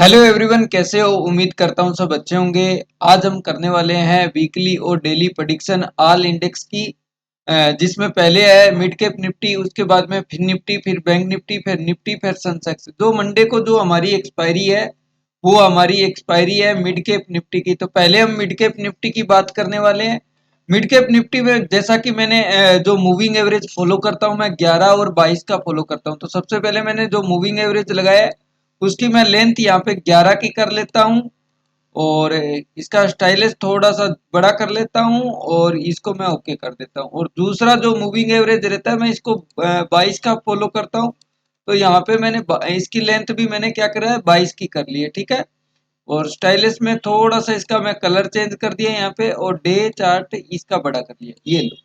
Hello everyone, कैसे हो? उम्मीद करता हूँ सब अच्छे होंगे। आज हम करने वाले हैं वीकली और डेली प्रेडिक्शन ऑल इंडेक्स की, जिसमें पहले है मिड कैप निफ्टी, उसके बाद में फिर निफ्टी, फिर बैंक निफ्टी, फिर निफ्टी, फिर सेंसेक्स। जो मंडे को जो हमारी एक्सपायरी है वो हमारी एक्सपायरी है मिड कैप निफ्टी की। तो पहले हम मिड कैप निफ्टी की बात करने वाले हैं। मिड कैप निफ्टी में जैसा कि मैंने जो मूविंग एवरेज फॉलो करता हूँ, मैं 11 और 22 का फॉलो करता हूँ। तो सबसे पहले मैंने जो मूविंग एवरेज लगाया है उसकी मैं लेंथ यहाँ पे 11 की कर लेता हूँ, और इसका स्टाइलिश थोड़ा सा बड़ा कर लेता हूँ, और इसको मैं ओके कर देता हूँ। और दूसरा जो मूविंग एवरेज रहता है मैं इसको 22 का फॉलो करता हूँ। तो यहाँ पे मैंने इसकी लेंथ भी मैंने क्या करा है, 22 की कर ली है, ठीक है। और स्टाइलिश में थोड़ा सा इसका मैं कलर चेंज कर दिया यहाँ पे, और डे चार्ट इसका बड़ा कर लिया, ये लो।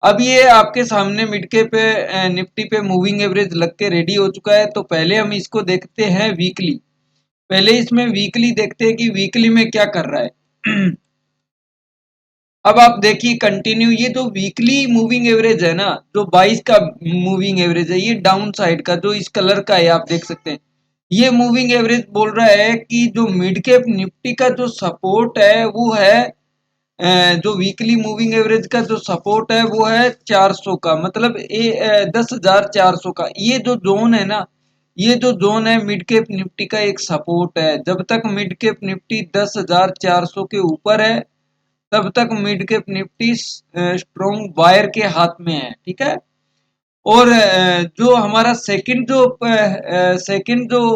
अब ये आपके सामने मिड के पे निफ्टी पे मूविंग एवरेज लग के रेडी हो चुका है। तो पहले हम इसको देखते हैं वीकली। पहले इसमें वीकली देखते हैं कि वीकली में क्या कर रहा है। अब आप देखिए कंटिन्यू, ये जो वीकली मूविंग एवरेज है ना, जो 22 का मूविंग एवरेज है, ये डाउन साइड का जो इस कलर का है आप देख सकते हैं। ये मूविंग एवरेज बोल रहा है कि जो मिड कैप निफ्टी का जो सपोर्ट है वो है, जो वीकली मूविंग एवरेज का जो सपोर्ट है वो है 400 का, मतलब 10,400 का। ये जो जोन है ना, ये जो जोन है मिड कैप निफ्टी का एक सपोर्ट है। जब तक मिड कैप निफ्टी 10,400 के ऊपर है तब तक mid cap Nifty strong buyer के हाथ में है, ठीक है। और जो हमारा सेकंड जो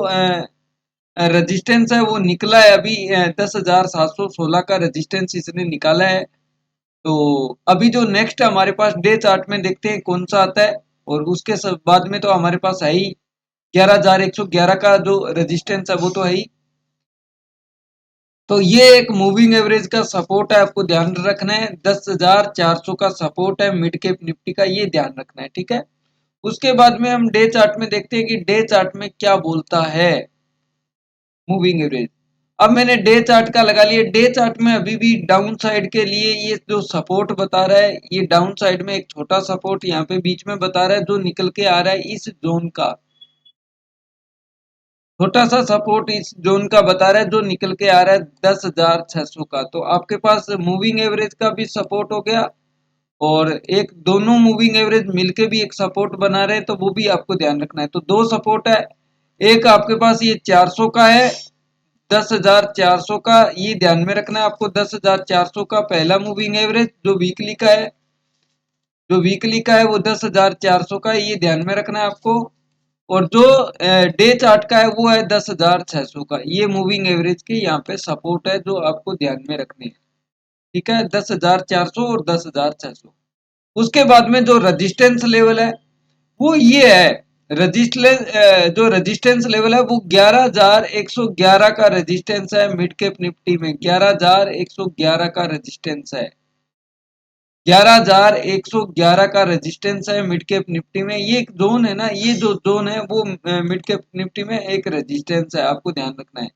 रेजिस्टेंस है वो निकला है अभी, 10,716 का रेजिस्टेंस इसने निकाला है। तो अभी जो नेक्स्ट हमारे पास डे चार्ट में देखते हैं कौन सा आता है। और उसके बाद में तो हमारे पास है ही 11,111 का जो रेजिस्टेंस है वो तो है ही। तो ये एक मूविंग एवरेज का सपोर्ट है, आपको ध्यान रखना है। 10,400 का सपोर्ट है मिड कैप निफ्टी का, ये ध्यान रखना है, ठीक है। उसके बाद में हम डे चार्ट में देखते हैं कि डे चार्ट में क्या बोलता है मूविंग एवरेज। अब मैंने डे चार्ट का लगा लिया। डे चार्ट में अभी भी डाउन साइड के लिए ये जो सपोर्ट बता रहा है, ये डाउन साइड में एक छोटा सपोर्ट यहाँ पे बीच में बता रहा है जो निकल के आ रहा है इस जोन का। छोटा सा सपोर्ट इस जोन का बता रहा है जो निकल के आ रहा है 10,600 का। तो आपके पास मूविंग एवरेज का भी सपोर्ट हो गया, और एक दोनों मूविंग एवरेज मिलके भी एक सपोर्ट बना रहे हैं, तो वो भी आपको ध्यान रखना है। तो दो सपोर्ट है, एक आपके पास ये 400 का है, 10,400 का, ये ध्यान में रखना है आपको। 10,400 का पहला मूविंग एवरेज जो वीकली का है, जो वीकली का है वो 10,400 का है, ये ध्यान में रखना है आपको। और जो डे चार्ट का है वो है 10,600 का। ये मूविंग एवरेज के यहाँ पे सपोर्ट है जो आपको ध्यान में रखने हैं, ठीक है। 10,400 और 10,600। उसके बाद में जो रेजिस्टेंस लेवल है वो ये है। रजिस्टेंस जो रेजिस्टेंस लेवल है वो 11,111 का रेजिस्टेंस है मिड कैप निफ्टी में। 11,111 का रेजिस्टेंस है। 11,111 का रेजिस्टेंस है मिड कैप निफ्टी में। ये एक जोन है ना, ये जो जोन है वो मिड कैप निफ्टी में एक रेजिस्टेंस है, आपको ध्यान रखना है।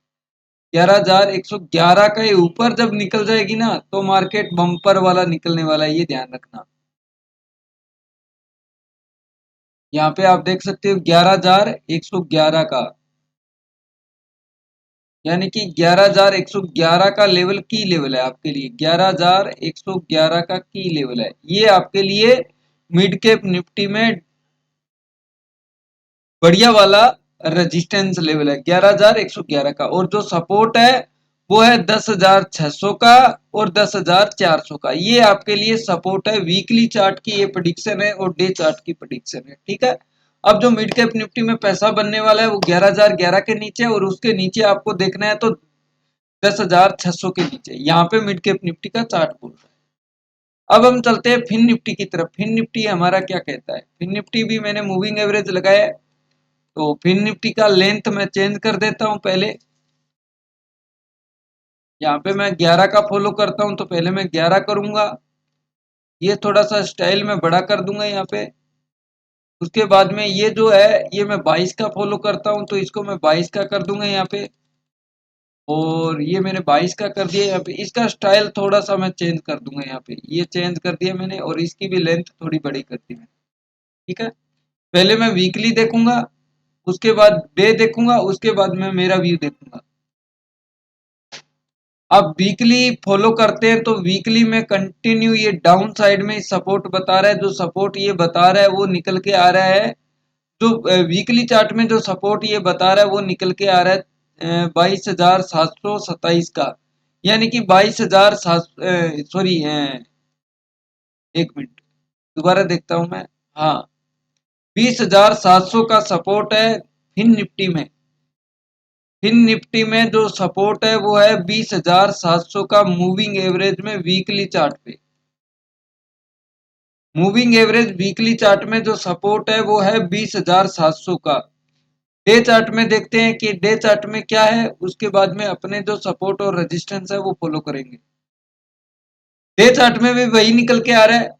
11,111 के ऊपर जब निकल जाएगी ना तो मार्केट बम्पर वाला निकलने वाला है, ये ध्यान रखना। यहाँ पे आप देख सकते हो 11,111 का, यानी कि 11,111 का लेवल की लेवल है आपके लिए। 11,111 का की लेवल है ये आपके लिए मिड कैप निफ्टी में बढ़िया वाला रेजिस्टेंस लेवल है, 11,111 का। और जो सपोर्ट है वो है 10,600 का और 10,400 का। ये आपके लिए सपोर्ट है। वीकली चार्ट की ये प्रेडिक्शन है और डे चार्ट की प्रेडिक्शन है, ठीक है। अब जो मिड कैप निफ्टी में पैसा बनने वाला है वो 11,011 के नीचे, और उसके नीचे आपको देखना है तो 10,600 के नीचे। यहाँ पे मिड कैप निफ्टी का चार्ट बोल रहा है। अब हम चलते हैं फिन निफ्टी की तरफ। फिन निफ्टी हमारा क्या कहता है? फिन निफ्टी भी मैंने मूविंग एवरेज लगाया है। तो फिन निफ्टी का लेंथ मैं चेंज कर देता हूं पहले। यहाँ पे मैं 11 का फॉलो करता हूं तो पहले मैं 11 करूंगा। ये थोड़ा सा स्टाइल में बड़ा कर दूंगा यहाँ पे। उसके बाद में ये जो है ये मैं 22 का फॉलो करता हूं तो इसको मैं 22 का कर दूंगा यहाँ पे। और ये मैंने 22 का कर दिया यहाँ पे। इसका स्टाइल थोड़ा सा मैं चेंज कर दूंगा यहाँ पे, ये चेंज कर दिया मैंने, और इसकी भी लेंथ थोड़ी बड़ी कर दी मैंने, ठीक है। पहले मैं वीकली देखूंगा। उसके बाद डे देखूंगा, उसके बाद मैं मेरा व्यू देखूंगा। अब वीकली फॉलो करते हैं तो वीकली में कंटिन्यू ये डाउन साइड में सपोर्ट बता रहा है, जो सपोर्ट ये बता रहा है वो निकल के आ रहा है। जो वीकली चार्ट में जो सपोर्ट ये बता रहा है वो निकल के आ रहा है 22,727 का, यानी कि 22,007, सॉरी, 1 मिनट दोबारा देखता हूं मैं। हाँ, 20,700 का सपोर्ट है फिन निफ्टी में। फिन निफ्टी में जो सपोर्ट है वो है 20,700 का मूविंग एवरेज में वीकली चार्ट पे। मूविंग एवरेज वीकली चार्ट में जो सपोर्ट है वो है 20,700 का। डे चार्ट में देखते हैं कि डे चार्ट में क्या है, उसके बाद में अपने जो सपोर्ट और रेजिस्टेंस है वो फॉलो करेंगे। डे चार्ट में भी वही निकल के आ रहा है।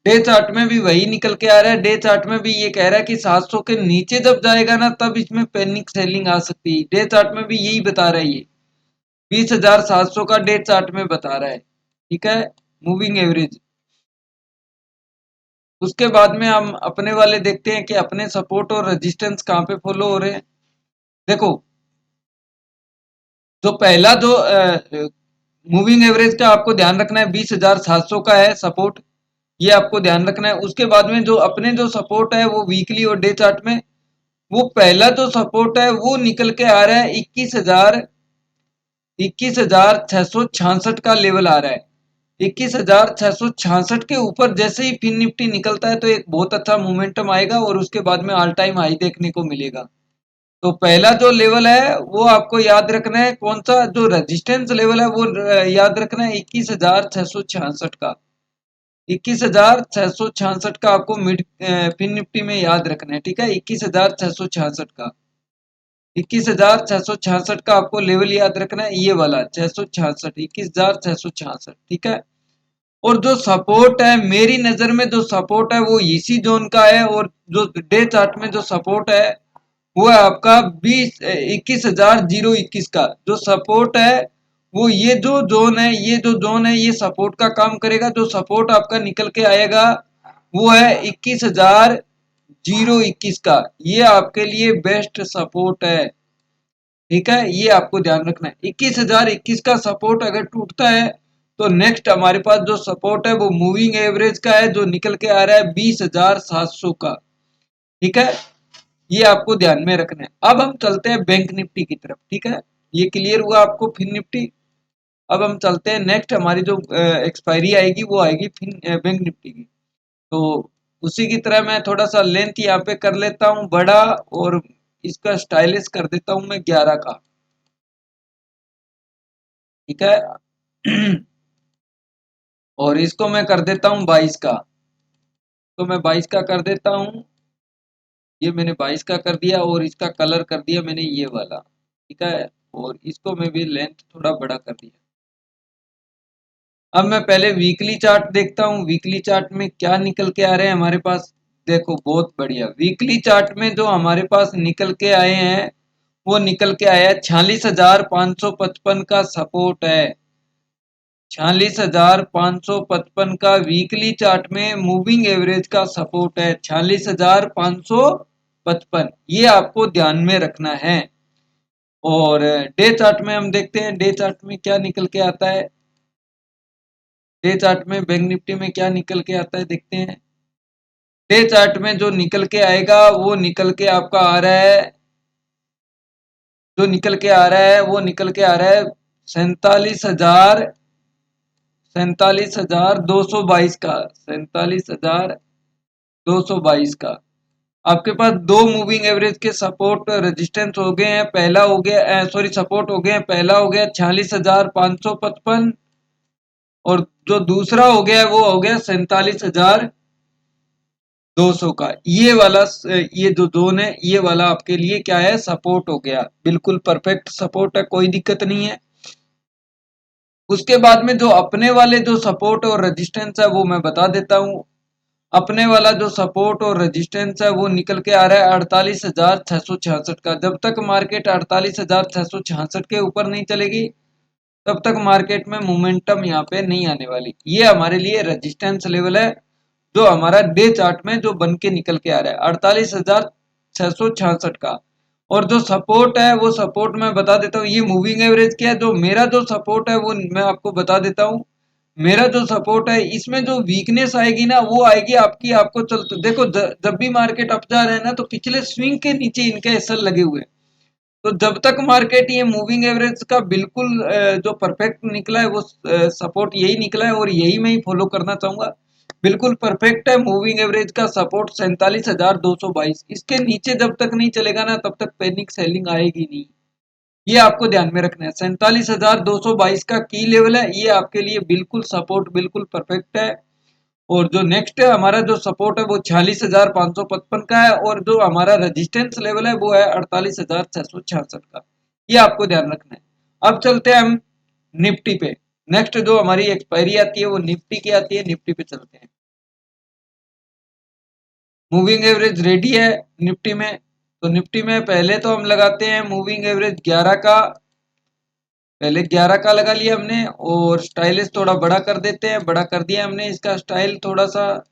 डे चार्ट में भी वही निकल के आ रहा है। डे चार्ट में भी ये कह रहा है कि 700 के नीचे जब जाएगा ना तब इसमें पैनिक सेलिंग आ सकती है। डे चार्ट में भी यही बता रहा है ये। 20,700 का डे चार्ट में बता रहा है। ठीक है, मूविंग एवरेज। उसके बाद में हम अपने वाले देखते हैं कि अपने सपोर्ट और रेजिस्टेंस कहाँ पे फॉलो हो रहे हैं। देखो, जो पहला जो मूविंग एवरेज का आपको ध्यान रखना है, 20,700 का है सपोर्ट, ये आपको ध्यान रखना है। उसके बाद में जो अपने जो सपोर्ट है वो वीकली और डे चार्ट में, वो पहला जो सपोर्ट है वो निकल के आ रहा है 21,666 का लेवल आ रहा है। 21,666 के ऊपर जैसे ही फिन निफ्टी निकलता है तो एक बहुत अच्छा मोमेंटम आएगा और उसके बाद में ऑल टाइम हाई देखने को मिलेगा। तो पहला जो लेवल है वो आपको याद रखना है, कौन सा जो रेजिस्टेंस लेवल है वो याद रखना है 21,666 का। 21,666 का आपको मिड फिन निफ्टी में याद रखना है। ठीक है, 21,666 का, 21,666 का आपको लेवल याद रखना है, ये वाला 666, 21,666। ठीक है, और जो सपोर्ट है मेरी नजर में जो सपोर्ट है वो इसी जोन का है, और जो डे चार्ट में जो सपोर्ट है वो है आपका 21,021 का। जो सपोर्ट है वो ये जो जोन है, ये जो जोन है ये सपोर्ट का काम करेगा। जो सपोर्ट आपका निकल के आएगा वो है 21,021 का, ये आपके लिए बेस्ट सपोर्ट है। ठीक है, ये आपको ध्यान रखना है। 21,021 का सपोर्ट अगर टूटता है तो नेक्स्ट हमारे पास जो सपोर्ट है वो मूविंग एवरेज का है, जो निकल के आ रहा है 20,700 का। ठीक है, ये आपको ध्यान में रखना है। अब हम चलते हैं बैंक निफ्टी की तरफ। ठीक है, ये क्लियर हुआ आपको फिन निफ्टी। अब हम चलते हैं नेक्स्ट, हमारी जो एक्सपायरी आएगी वो आएगी फिन बैंक निफ्टी की। तो उसी की तरह मैं थोड़ा सा लेंथ यहाँ पे कर लेता हूँ बड़ा, और इसका स्टाइलिश कर देता हूँ मैं 11 का। ठीक है, और इसको मैं कर देता हूँ 22 का। तो मैं 22 का कर देता हूँ, ये मैंने 22 का कर दिया, और इसका कलर कर दिया मैंने ये वाला। ठीक है, और इसको मैं भी लेंथ थोड़ा बड़ा कर दिया। अब मैं पहले वीकली चार्ट देखता हूँ, वीकली चार्ट में क्या निकल के आ रहे हैं हमारे पास। देखो, बहुत बढ़िया, वीकली चार्ट में जो हमारे पास निकल के आए हैं वो निकल के आया है 46,555 का सपोर्ट है। 46,555 का वीकली चार्ट में मूविंग एवरेज का सपोर्ट है, 46,555, ये आपको ध्यान में रखना है। और डे चार्ट में हम देखते हैं, डे चार्ट में क्या निकल के आता है। डे चार्ट में बैंक निफ्टी में क्या निकल के आता है देखते हैं। डे चार्ट में जो निकल के आएगा वो निकल के आपका आ रहा है, जो निकल के आ रहा है वो निकल के आ रहा है 47,222 का, 47,222 का। आपके पास दो मूविंग एवरेज के सपोर्ट रेजिस्टेंस हो गए हैं। पहला हो गया, सॉरी, सपोर्ट हो गए हैं। पहला हो गया 46,555, और जो दूसरा हो गया वो हो गया 47,200 का। ये वाला, ये जो जोन है ये वाला आपके लिए क्या है, सपोर्ट हो गया। बिल्कुल परफेक्ट सपोर्ट है, कोई दिक्कत नहीं है। उसके बाद में जो अपने वाले जो सपोर्ट और रेजिस्टेंस है वो मैं बता देता हूँ। अपने वाला जो सपोर्ट और रेजिस्टेंस है वो निकल के आ रहा है 48,666 का। जब तक मार्केट 48,666 के ऊपर नहीं चलेगी तब तक मार्केट में मोमेंटम यहाँ पे नहीं आने वाली। ये हमारे लिए रेजिस्टेंस लेवल है जो हमारा डे चार्ट में जो बन के निकल के आ रहा है 48,000। 666 का। और जो सपोर्ट है वो सपोर्ट मैं बता देता हूँ, ये मूविंग एवरेज क्या है, जो मेरा जो सपोर्ट है वो मैं आपको बता देता हूँ। मेरा जो सपोर्ट है इसमें जो वीकनेस आएगी ना वो आएगी आपकी, आपको चलते देखो जब भी मार्केट अप जा रहा है ना तो पिछले स्विंग के नीचे इनके एसएल लगे हुए हैं। तो जब तक मार्केट ये मूविंग एवरेज का बिल्कुल जो परफेक्ट निकला है वो सपोर्ट यही निकला है और यही मैं ही फॉलो करना चाहूंगा। बिल्कुल परफेक्ट है मूविंग एवरेज का सपोर्ट 47,222। इसके नीचे जब तक नहीं चलेगा ना तब तक पैनिक सेलिंग आएगी नहीं। ये आपको ध्यान में रखना है। 47,222 का की लेवल है, ये आपके लिए बिल्कुल सपोर्ट बिल्कुल परफेक्ट है। और जो नेक्स्ट है हमारा जो सपोर्ट है वो 46,555 का है और जो हमारा रेजिस्टेंस लेवल है वो है 48,666 का। ये आपको ध्यान रखना है। अब चलते हैं हम निफ्टी पे। नेक्स्ट जो हमारी एक्सपायरी आती है वो निफ्टी की आती है, निफ्टी पे चलते हैं। मूविंग एवरेज रेडी है निफ्टी में। तो निफ्टी में पहले तो हम लगाते हैं मूविंग एवरेज 11 का। पहले 11 का लगा लिया हमने और स्टाइलिश थोड़ा बड़ा कर देते हैं, बड़ा कर दिया हमने इसका स्टाइल थोड़ा सा।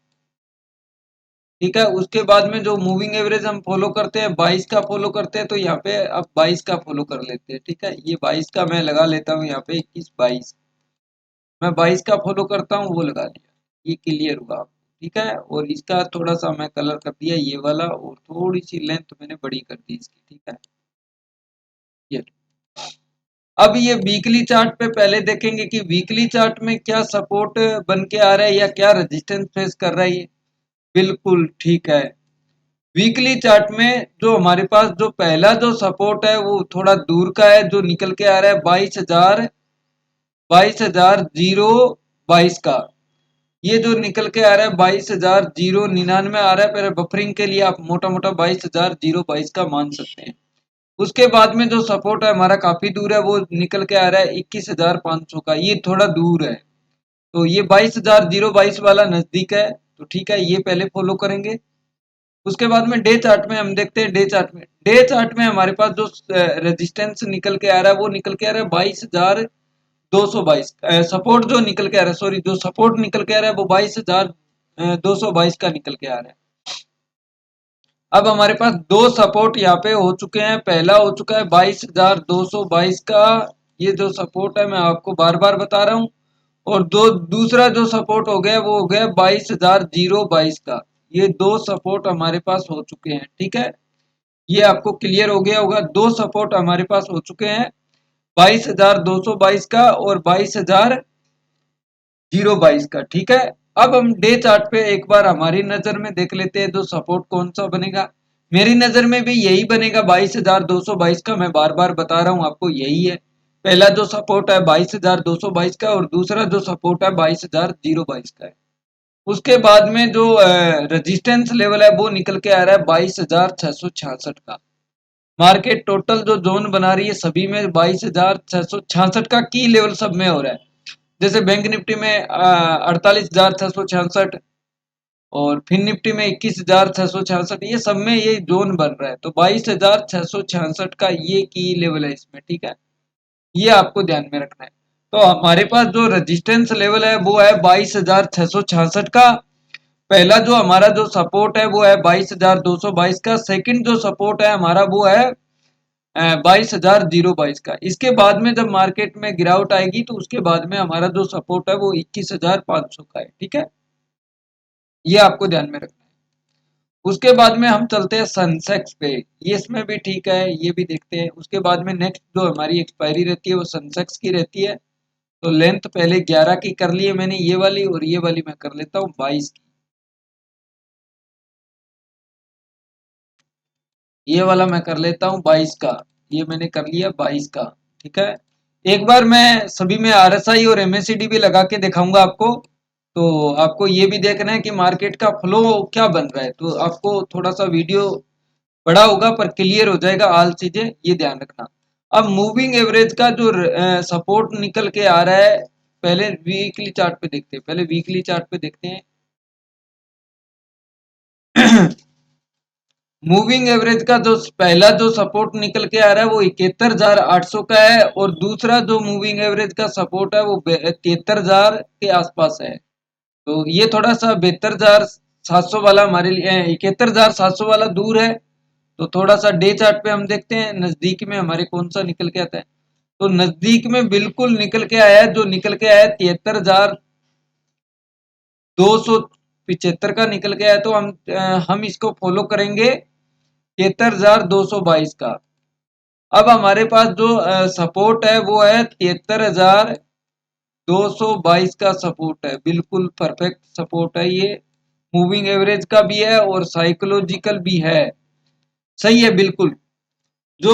ठीक है, उसके बाद में जो मूविंग एवरेज हम फॉलो करते हैं 22 का फॉलो करते हैं, तो यहाँ पे अब 22 का फॉलो कर लेते हैं। ठीक है, ये 22 का मैं लगा लेता हूँ यहाँ पे, 21 22 मैं 22 का फॉलो करता हूँ वो लगा लिया। ये क्लियर हुआ आपको। ठीक है, और इसका थोड़ा सा मैं कलर कर दिया ये वाला और थोड़ी सी लेंथ मैंने बड़ी कर दी इसकी। ठीक है, ये अब ये वीकली चार्ट पे पहले देखेंगे कि वीकली चार्ट में क्या सपोर्ट बन के आ रहा है या क्या रेजिस्टेंस फेस कर रहा है ये। बिल्कुल ठीक है, वीकली चार्ट में जो हमारे पास जो पहला जो सपोर्ट है वो थोड़ा दूर का है, जो निकल के आ रहा है 22,022 का। ये जो निकल के आ रहा है 22,099 आ रहा है, पहले बफरिंग के लिए आप मोटा मोटा 22,022 का मान सकते हैं। उसके बाद में जो सपोर्ट है हमारा काफी दूर है, वो निकल के आ रहा है 21,500 का। ये थोड़ा दूर है, तो ये 22,022 वाला नजदीक है, तो ठीक है ये पहले फॉलो करेंगे। उसके बाद में डे चार्ट में हम देखते हैं। डे चार्ट में हमारे पास जो रेजिस्टेंस निकल के आ रहा है वो निकल के आ रहा है 22,222। सपोर्ट जो निकल के आ रहा है, सॉरी, जो सपोर्ट निकल के आ रहा है वो 22,222 का निकल के आ रहा है। अब हमारे पास दो सपोर्ट यहाँ पे हो चुके हैं। पहला हो चुका है 22,222 का, ये जो सपोर्ट है मैं आपको बार बार बता रहा हूँ। और दो दूसरा जो सपोर्ट हो गया वो हो गया 22,022 का। ये दो सपोर्ट हमारे पास हो चुके हैं। ठीक है, ये आपको क्लियर हो गया होगा। दो सपोर्ट हमारे पास हो चुके हैं, 22,222 का और 22,022 का। ठीक है, अब हम डे चार्ट पे एक बार हमारी नजर में देख लेते हैं जो सपोर्ट कौन सा बनेगा। मेरी नजर में भी यही बनेगा 22,222 का। मैं बार बार बता रहा हूँ आपको, यही है। पहला जो सपोर्ट है 22,222 का और दूसरा जो सपोर्ट है 22,022 का है। उसके बाद में जो रेजिस्टेंस लेवल है वो निकल के आ रहा है 22,666 का। मार्केट टोटल जो जोन बना रही है सभी में 22,666 का की लेवल सब में हो रहा है। जैसे बैंक निफ्टी में 48,666 और फिन निफ्टी में 21,666, ये सब में ये जोन बन रहा है। तो 22,666 का ये की लेवल है इसमें। ठीक है, ये आपको ध्यान में रखना है। तो हमारे पास जो रेजिस्टेंस लेवल है वो है 22,666 का। पहला जो हमारा जो सपोर्ट है वो है 22,222 का। सेकंड जो सपोर्ट है हमारा वो है 22,022 का। इसके बाद में जब मार्केट में गिरावट आएगी तो उसके बाद में हमारा जो सपोर्ट है वो 21,500 का है। ठीक है, ये आपको ध्यान में रखना है। उसके बाद में हम चलते हैं सेंसेक्स पे। ये इसमें भी ठीक है, ये भी देखते हैं। उसके बाद में नेक्स्ट जो हमारी एक्सपायरी रहती है वो सेंसेक्स की रहती है। तो लेंथ पहले 11 की कर ली है मैंने ये वाली, और ये वाली मैं कर लेता हूँ 22 की। ये वाला मैं कर लेता हूँ 22 का। ये मैंने कर लिया 22 का। ठीक है, एक बार मैं सभी में आरएसआई और एमएसीडी भी लगा के दिखाऊंगा आपको। तो आपको ये भी देखना है कि मार्केट का फ्लो क्या बन रहा है। तो आपको थोड़ा सा वीडियो बड़ा होगा पर क्लियर हो जाएगा ऑल चीजें, ये ध्यान रखना। अब मूविंग एवरेज का जो सपोर्ट निकल के आ रहा है, पहले वीकली चार्ट पे देखते हैं। पहले वीकली चार्ट पे देखते हैं। मूविंग एवरेज का जो पहला जो सपोर्ट निकल के आ रहा है वो 71,800 का है और दूसरा जो मूविंग एवरेज का सपोर्ट है वो 73,000 के आसपास है। तो ये थोड़ा सा 72,700 वाला हमारे लिए, 71,700 वाला दूर है। तो थोड़ा सा डे चार्ट पे हम देखते हैं नजदीक में हमारे कौन सा निकल के आता है। तो नजदीक में बिल्कुल निकल के आया है, जो निकल के आया है 73,275 का निकल के आया है। तो हम इसको फॉलो करेंगे 73,222 का। अब हमारे पास जो सपोर्ट है वो है 73,222 का सपोर्ट है, बिल्कुल परफेक्ट सपोर्ट है ये। मूविंग एवरेज का भी है और साइकोलॉजिकल भी है, सही है बिल्कुल। जो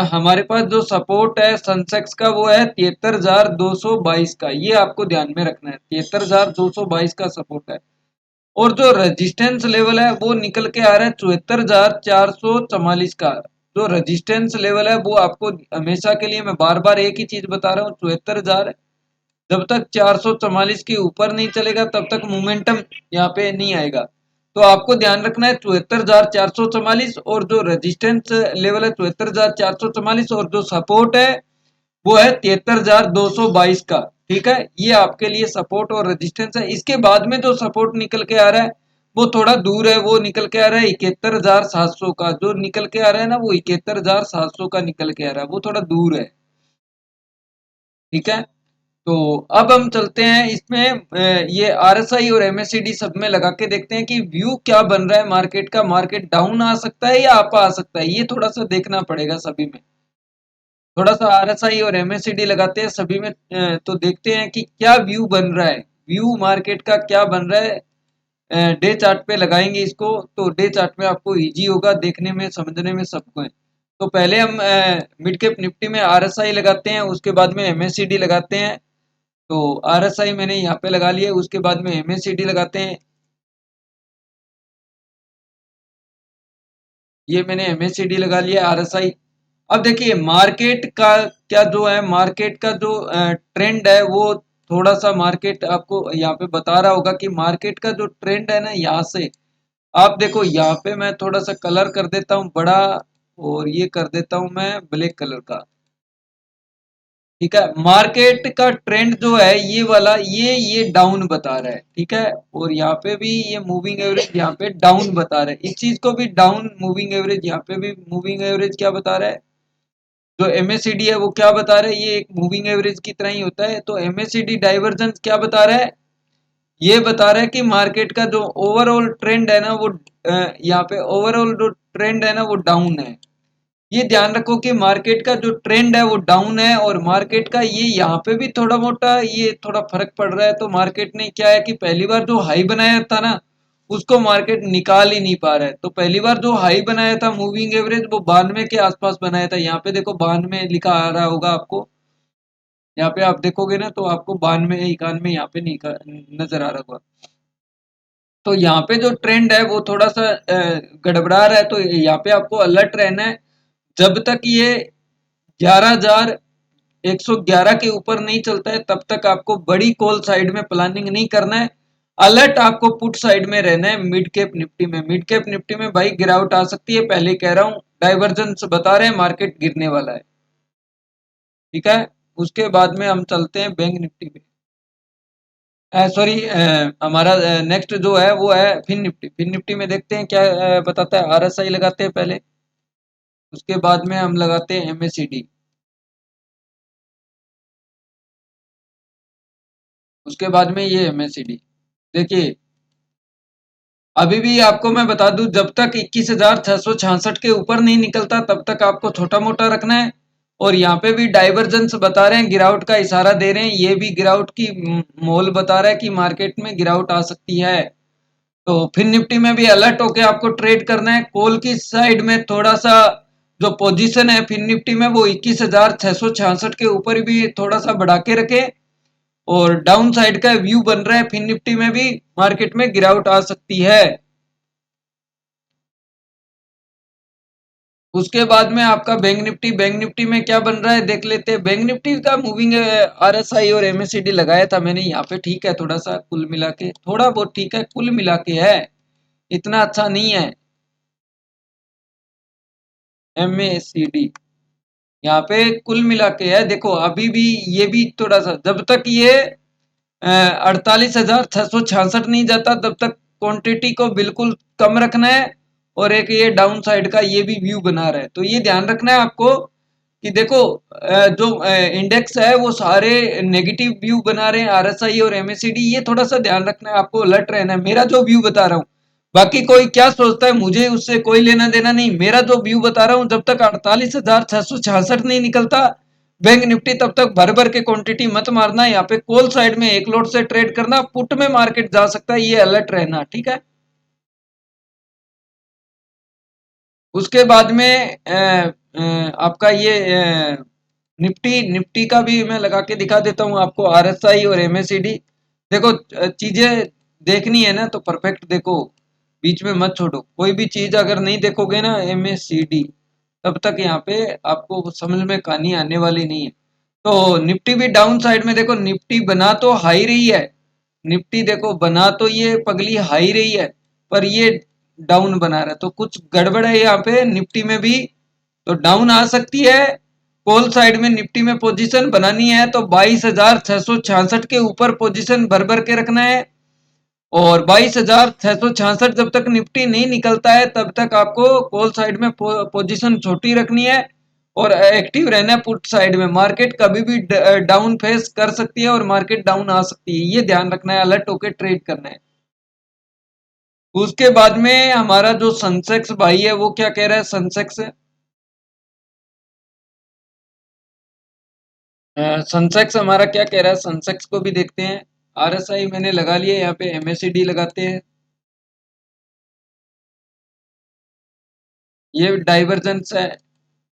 हमारे पास जो सपोर्ट है सेंसेक्स का वो है 73,222 का, ये आपको ध्यान में रखना है, 73,222 का सपोर्ट है। और जो रेजिस्टेंस लेवल है वो निकल के आ रहा है 74,444 का। जो रेजिस्टेंस लेवल है वो आपको हमेशा के लिए, मैं बार बार एक ही चीज बता रहा हूँ, 74,000 जब तक 444 के ऊपर नहीं चलेगा तब तक मोमेंटम यहाँ पे नहीं आएगा। तो आपको ध्यान रखना है 74,444, और जो रेजिस्टेंस लेवल है 74,444, और जो सपोर्ट है वो है 73,222 का। ठीक है, ये आपके लिए सपोर्ट और रेजिस्टेंस है। इसके बाद में जो सपोर्ट निकल के आ रहा है वो थोड़ा दूर है, वो निकल के आ रहा है 71,700 का। जो निकल के आ रहा है ना वो 71,700 का निकल के आ रहा है, वो थोड़ा दूर है। ठीक है, तो अब हम चलते हैं इसमें ये आरएसआई और एमएससीडी सब में लगा के देखते हैं कि व्यू क्या बन रहा है मार्केट का। मार्केट डाउन आ सकता है या अप आ सकता है, ये थोड़ा सा देखना पड़ेगा सभी में। थोड़ा सा आरएसआई और एमएससीडी लगाते हैं सभी में, तो देखते हैं कि क्या व्यू बन रहा है, व्यू मार्केट का क्या बन रहा है। डे चार्ट पे लगाएंगे इसको, तो डे चार्ट में आपको इजी होगा देखने में समझने में सबको है। तो पहले हम मिड कैप निफ्टी में आरएसआई लगाते हैं, उसके बाद में एमएससीडी लगाते हैं। तो आरएसआई मैंने यहाँ पे लगा लिया, उसके बाद में एमएससीडी लगाते हैं। ये मैंने एमएससीडी लगा लिया, आरएसआई। अब देखिए मार्केट का क्या जो है, मार्केट का जो ट्रेंड है वो थोड़ा सा मार्केट आपको यहाँ पे बता रहा होगा कि मार्केट का जो ट्रेंड है ना, यहाँ से आप देखो, यहाँ पे मैं थोड़ा सा कलर कर देता हूँ बड़ा, और ये कर देता हूँ मैं ब्लैक कलर का। ठीक है, मार्केट का ट्रेंड जो है ये वाला, ये डाउन बता रहा है। ठीक है, और यहाँ पे भी ये मूविंग एवरेज यहाँ पे डाउन बता रहा है, इस चीज को भी डाउन मूविंग एवरेज, यहाँ पे भी मूविंग एवरेज क्या बता रहा है, जो एमएससीडी है वो क्या बता रहा है, ये एक मूविंग एवरेज की तरह ही होता है। तो एमएससीडी डाइवर्जेंस क्या बता रहा है, ये बता रहा है कि मार्केट का जो ओवरऑल ट्रेंड है ना वो यहाँ पे ओवरऑल जो ट्रेंड है ना वो डाउन है। ये ध्यान रखो कि मार्केट का जो ट्रेंड है वो डाउन है, और मार्केट का ये यहाँ पे भी थोड़ा मोटा ये थोड़ा फर्क पड़ रहा है। तो मार्केट ने क्या है कि पहली बार जो हाई बनाया था ना उसको मार्केट निकाल ही नहीं पा रहा है। तो पहली बार जो हाई बनाया था मूविंग एवरेज वो 92 के आसपास बनाया था, यहाँ पे देखो 92 लिखा आ रहा होगा आपको, यहाँ पे आप देखोगे ना तो आपको 92 91 यहाँ पे नजर आ रहा होगा। तो यहाँ पे जो ट्रेंड है वो थोड़ा सा गड़बड़ा रहा है, तो यहाँ पे आपको अलर्ट रहना है। जब तक ये 11,111 के ऊपर नहीं चलता है तब तक आपको बड़ी कॉल साइड में प्लानिंग नहीं करना है। अलर्ट आपको पुट साइड में रहना है। मिड कैप निफ्टी में, मिड कैप निफ्टी में भाई गिरावट आ सकती है, पहले कह रहा हूँ, डाइवर्जेंस बता रहे हैं, मार्केट गिरने वाला है। ठीक है, उसके बाद में हम चलते हैं बैंक निफ्टी पे, सॉरी, हमारा नेक्स्ट जो है वो है फिन निफ्टी। फिन निफ्टी में देखते हैं क्या बताता है। आरएसआई लगाते हैं पहले, उसके बाद में हम लगाते हैं एमएससीडी, उसके बाद में ये एमएससीडी। देखिए अभी भी आपको मैं बता दूं, जब तक 21,666 के ऊपर नहीं निकलता तब तक आपको छोटा मोटा रखना है। और यहाँ पे भी डाइवर्जेंस बता रहे हैं, गिरावट का इशारा दे रहे हैं, ये भी गिरावट की मोल बता रहा है कि मार्केट में गिरावट आ सकती है। तो फिर निफ्टी में भी अलर्ट होके आपको ट्रेड करना है। कॉल की साइड में थोड़ा सा जो पोजीशन है फिर निफ्टी में वो 21,666 के ऊपर भी थोड़ा सा बढ़ा के रखे, और डाउन साइड का व्यू बन रहा है फिन निफ्टी में भी, मार्केट में गिरावट आ सकती है। उसके बाद में आपका बैंक निफ्टी, बैंक निफ्टी में क्या बन रहा है देख लेते हैं। बैंक निफ्टी का मूविंग आरएसआई और एमएससीडी लगाया था मैंने यहाँ पे। ठीक है, थोड़ा सा कुल मिला के थोड़ा बहुत ठीक है, कुल मिला के है, इतना अच्छा नहीं है। एमएससीडी यहाँ पे कुल मिला के है, देखो अभी भी ये भी थोड़ा सा, जब तक ये 48,666 नहीं जाता तब तक क्वांटिटी को बिल्कुल कम रखना है। और एक ये डाउन साइड का ये भी व्यू बना रहा है। तो ये ध्यान रखना है आपको कि देखो जो इंडेक्स है वो सारे नेगेटिव व्यू बना रहे हैं, आरएसआई और एमएसीडी, ये थोड़ा सा ध्यान रखना है, आपको अलर्ट रहना है। मेरा जो व्यू बता रहा हूँ, बाकी कोई क्या सोचता है मुझे उससे कोई लेना देना नहीं। मेरा जो व्यू बता रहा हूँ, जब तक 48,666 नहीं निकलता बैंक निफ्टी, तब तक भर भर के क्वांटिटी मत मारना। यहाँ पे कॉल साइड में एक लोट से ट्रेड करना, पुट में मार्केट जा सकता है, ये अलर्ट रहना, ठीक है। उसके बाद में आपका ये निफ्टी निफ्टी का भी मैं लगा के दिखा देता हूँ आपको, आरएसआई और एमएसीडी। देखो चीजें देखनी है ना तो परफेक्ट देखो, बीच में मत छोड़ो। कोई भी चीज अगर नहीं देखोगे ना एमएसीडी, तब तक यहाँ पे आपको समझ में कहानी आने वाली नहीं है। तो निफ्टी भी डाउन साइड में देखो, निफ्टी बना तो हाई रही है, निफ्टी देखो बना तो ये पगली हाई रही है, पर ये डाउन बना रहा है, तो कुछ गड़बड़ है यहाँ पे निफ्टी में भी। तो डाउन आ सकती है। कॉल साइड में निफ्टी में पोजीशन बनानी है तो 22,666 के ऊपर पोजीशन भर भर के रखना है। और 22,666 जब तक निफ्टी नहीं निकलता है तब तक आपको कॉल साइड में पोजीशन छोटी रखनी है और एक्टिव रहना है पुट साइड में। मार्केट कभी भी डाउन फेस कर सकती है और मार्केट डाउन आ सकती है, ये ध्यान रखना है, अलर्ट होकर ट्रेड करना है। उसके बाद में हमारा जो सनसेक्स भाई है वो क्या कह रहा है, सनसेक्स सनसेक्स हमारा क्या कह रहा है, सनसेक्स को भी देखते हैं। आरएसआई मैंने लगा लिया, यहाँ पे एमएसीडी लगाते हैं। ये डाइवर्जेंस है,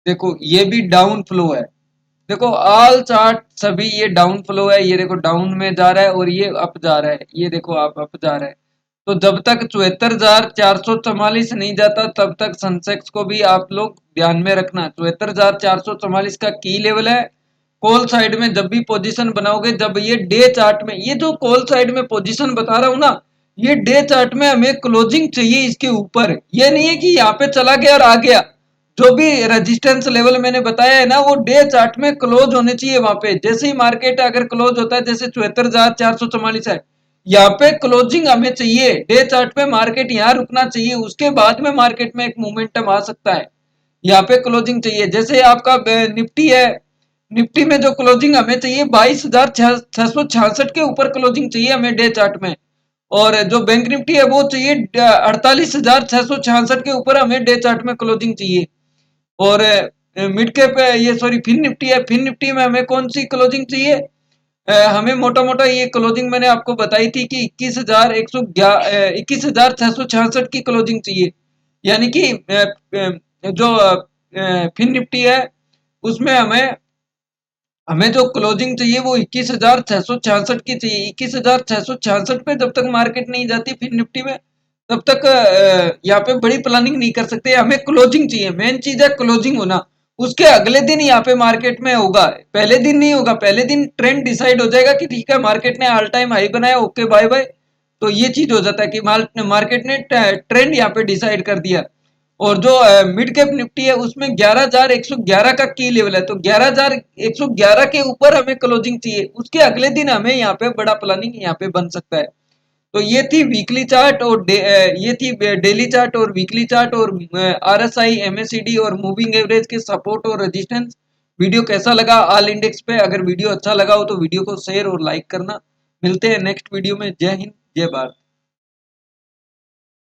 देखो ये भी डाउन फ्लो है। देखो ऑल चार्ट सभी ये डाउन फ्लो है, ये देखो डाउन में जा रहा है और ये अप जा रहा है, ये देखो आप अप जा रहा है। तो जब तक 74,444 नहीं जाता तब तक सेंसेक्स को भी आप लोग ध्यान में रखना। 74,444 का की लेवल है। कॉल साइड में जब भी पोजीशन बनाओगे, जब ये डे चार्ट में, ये जो कॉल साइड में पोजीशन बता रहा हूं ना, ये डे चार्ट में हमें क्लोजिंग चाहिए इसके ऊपर। ये नहीं है कि यहाँ पे चला गया और आ गया। जो भी रेजिस्टेंस लेवल मैंने बताया है ना, वो डे चार्ट में क्लोज होने चाहिए वहां पे। जैसे ही मार्केट अगर क्लोज होता है, जैसे 74,444 है, यहाँ पे क्लोजिंग हमें चाहिए डे चार्ट पे, मार्केट यहाँ रुकना चाहिए, उसके बाद में मार्केट में एक मोमेंटम आ सकता है। यहाँ पे क्लोजिंग चाहिए। जैसे आपका निफ्टी है, निफ्टी में जो क्लोजिंग हमें चाहिए 22,666 के ऊपर क्लोजिंग चाहिए हमें डे चार्ट में। और जो बैंक निफ्टी है वो चाहिए 48,666 के ऊपर हमें डे चार्ट में क्लोजिंग चाहिए। और मिड कैप ये सॉरी फिन निफ्टी है, फिन निफ्टी में हमें कौन सी क्लोजिंग चाहिए, हमें मोटा मोटा ये क्लोजिंग मैंने आपको बताई थी कि 21,666 की क्लोजिंग चाहिए। यानी कि जो फिन निफ्टी है उसमें हमें हमें जो क्लोजिंग चाहिए वो 21,666 की चाहिए। 21,666 पे जब तक मार्केट नहीं जाती फिर निफ्टी में, तब तक यहाँ पे बड़ी प्लानिंग नहीं कर सकते। हमें क्लोजिंग चाहिए, मेन चीज है क्लोजिंग होना। उसके अगले दिन यहाँ पे मार्केट में होगा, पहले दिन नहीं होगा। पहले दिन ट्रेंड डिसाइड हो जाएगा कि ठीक है मार्केट ने ऑल टाइम हाई बनाया, ओके बाय बाय। तो ये चीज हो जाता है कि मार्केट ने ट्रेंड यहाँ पे डिसाइड कर दिया। और जो मिड कैप निफ्टी है उसमें 11,111 का की लेवल है, तो 11,111 के ऊपर हमें क्लोजिंग चाहिए। उसके अगले दिन हमें यहाँ पे बड़ा प्लानिंग यहाँ पे बन सकता है। तो ये थी वीकली चार्ट और ये थी डेली चार्ट और वीकली चार्ट और आरएसआई, एमएसीडी और मूविंग एवरेज के सपोर्ट और रेजिस्टेंस। वीडियो कैसा लगा ऑल इंडेक्स पे? अगर वीडियो अच्छा लगा हो तो वीडियो को शेयर और लाइक करना। मिलते हैं नेक्स्ट वीडियो में। जय हिंद, जय भारत।